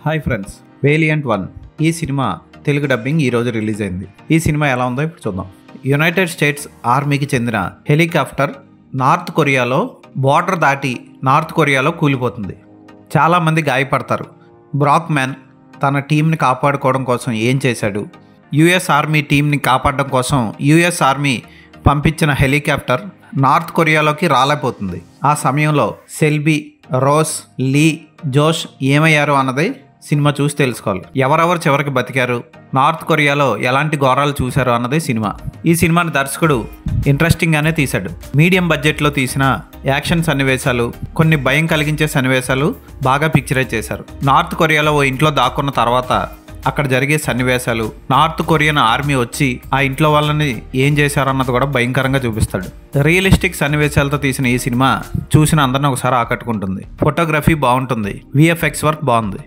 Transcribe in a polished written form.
Hi friends, Valiant 1 ఈ cinema Telugu dubbing ఈరోజు release అయింది. ఈ సినిమా ఎలా ఉందో ఇప్పుడు చూద్దాం. యునైటెడ్ స్టేట్స్ ఆర్మీకి చెందిన హెలికాప్టర్ నార్త్ కొరియాలో బోర్డర్ దాటి నార్త్ కొరియాలో కూలిపోతుంది. చాలామంది గాయపడతారు. బ్రాక్ మ్యాన్ తన టీంని కాపాడుకోవడం కోసం ఏం చేశాడు, యుఎస్ ఆర్మీ టీంని కాపాడడం కోసం యుఎస్ ఆర్మీ పంపించిన హెలికాప్టర్ నార్త్ కొరియాలోకి రాలేకపోతుంది. ఆ సమయంలో సెల్బీ, రోస్, లీ, జోష్ ఏమయ్యారు అన్నది సినిమా చూసి తెలుసుకోవాలి. ఎవరెవరు చివరికి బతికారు, నార్త్ కొరియాలో ఎలాంటి ఘోరాలు చూశారు అన్నది సినిమా. ఈ సినిమాని దర్శకుడు ఇంట్రెస్టింగ్గానే తీశాడు. మీడియం బడ్జెట్లో తీసిన యాక్షన్ సన్నివేశాలు, కొన్ని భయం కలిగించే సన్నివేశాలు బాగా పిక్చరైజ్ చేశారు. నార్త్ కొరియాలో ఓ ఇంట్లో దాక్కున్న తర్వాత అక్కడ జరిగే సన్నివేశాలు, నార్త్ కొరియన్ ఆర్మీ వచ్చి ఆ ఇంట్లో వాళ్ళని ఏం చేశారన్నది కూడా భయంకరంగా చూపిస్తాడు. రియలిస్టిక్ సన్నివేశాలతో తీసిన ఈ సినిమా చూసిన అందరిని ఒకసారి ఆకట్టుకుంటుంది. ఫోటోగ్రఫీ బాగుంటుంది, విఎఫ్ఎక్స్ వర్క్ బాగుంది.